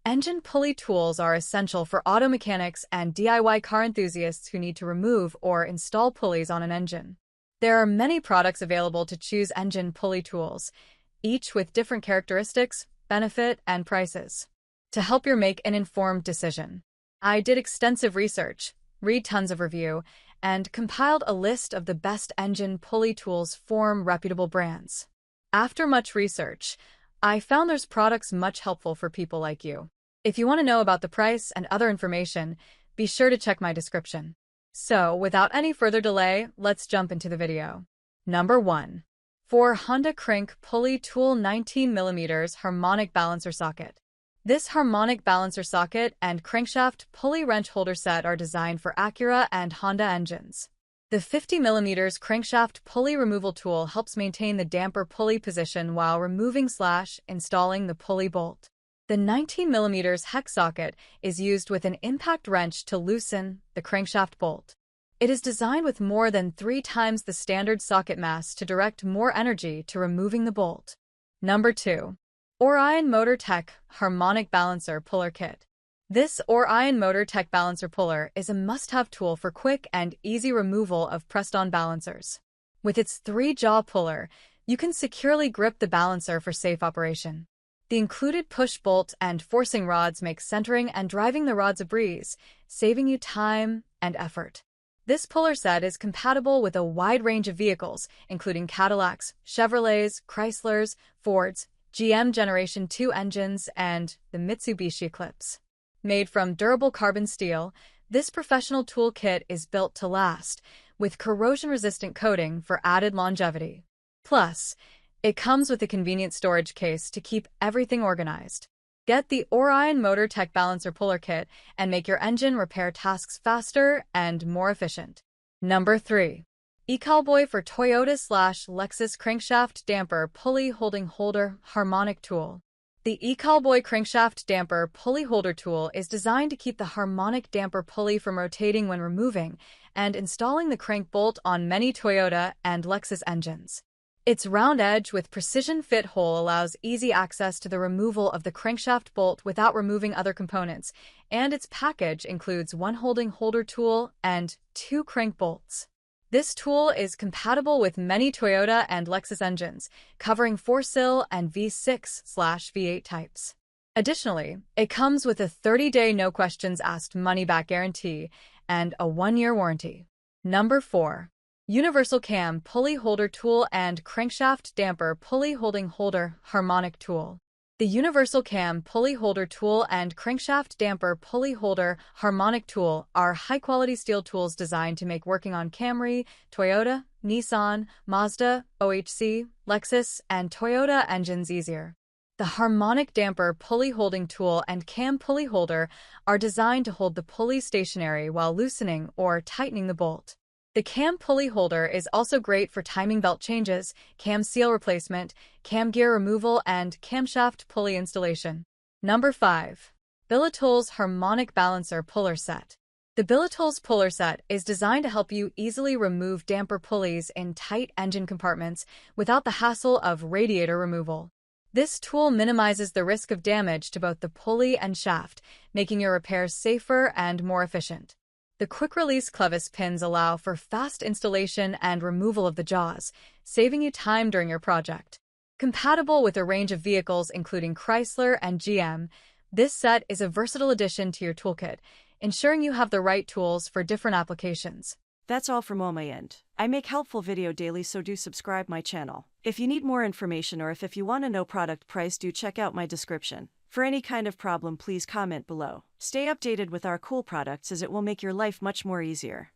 Engine pulley tools are essential for auto mechanics and DIY car enthusiasts who need to remove or install pulleys on an engine. There are many products available to choose engine pulley tools, each with different characteristics, benefit, and prices. To help you make an informed decision, I did extensive research, read tons of review, and compiled a list of the best engine pulley tools from reputable brands. After much research, I found there's products much helpful for people like you. If you want to know about the price and other information, be sure to check my description. So, without any further delay, let's jump into the video. Number 1. For Honda Crank Pulley Tool 19mm Harmonic Balancer Socket. This harmonic balancer socket and crankshaft pulley wrench holder set are designed for Acura and Honda engines. The 50mm crankshaft pulley removal tool helps maintain the damper pulley position while removing/installing the pulley bolt. The 19mm hex socket is used with an impact wrench to loosen the crankshaft bolt. It is designed with more than 3 times the standard socket mass to direct more energy to removing the bolt. Number 2. Orion Motor Tech Harmonic Balancer Puller Kit. This Orion Motor Tech Balancer Puller is a must-have tool for quick and easy removal of pressed-on balancers. With its 3-jaw puller, you can securely grip the balancer for safe operation. The included push bolt and forcing rods make centering and driving the rods a breeze, saving you time and effort. This puller set is compatible with a wide range of vehicles, including Cadillacs, Chevrolets, Chryslers, Fords, GM Generation 2 engines, and the Mitsubishi Eclipse. Made from durable carbon steel, this professional tool kit is built to last, with corrosion-resistant coating for added longevity. Plus, it comes with a convenient storage case to keep everything organized. Get the Orion Motor Tech Balancer Puller Kit and make your engine repair tasks faster and more efficient. Number 3. eCowboy for Toyota/Lexus Crankshaft Damper Pulley Holding Holder Harmonic Tool. The eCowboy Crankshaft Damper Pulley Holder Tool is designed to keep the harmonic damper pulley from rotating when removing and installing the crank bolt on many Toyota and Lexus engines. Its round edge with precision fit hole allows easy access to the removal of the crankshaft bolt without removing other components, and its package includes one holding holder tool and 2 crank bolts. This tool is compatible with many Toyota and Lexus engines, covering 4-cylinder and V6/V8 types. Additionally, it comes with a 30-day no-questions-asked money-back guarantee and a 1-year warranty. Number 4. Universal Cam Pulley Holder Tool and Crankshaft Damper Pulley Holding Holder Harmonic Tool. The Universal Cam Pulley Holder Tool and Crankshaft Damper Pulley Holder Harmonic Tool are high-quality steel tools designed to make working on Camry, Toyota, Nissan, Mazda, OHC, Lexus, and Toyota engines easier. The harmonic damper pulley holding tool and cam pulley holder are designed to hold the pulley stationary while loosening or tightening the bolt. The cam pulley holder is also great for timing belt changes, cam seal replacement, cam gear removal, and camshaft pulley installation. Number 5. Billetools Harmonic Balancer Puller Set. The Billetools Puller Set is designed to help you easily remove damper pulleys in tight engine compartments without the hassle of radiator removal. This tool minimizes the risk of damage to both the pulley and shaft, making your repairs safer and more efficient. The quick-release clevis pins allow for fast installation and removal of the jaws, saving you time during your project. Compatible with a range of vehicles including Chrysler and GM, this set is a versatile addition to your toolkit, ensuring you have the right tools for different applications. That's all from my end. I make helpful video daily, so do subscribe my channel. If you need more information or if you want to know product price, do check out my description. For any kind of problem, please comment below. Stay updated with our cool products as it will make your life much more easier.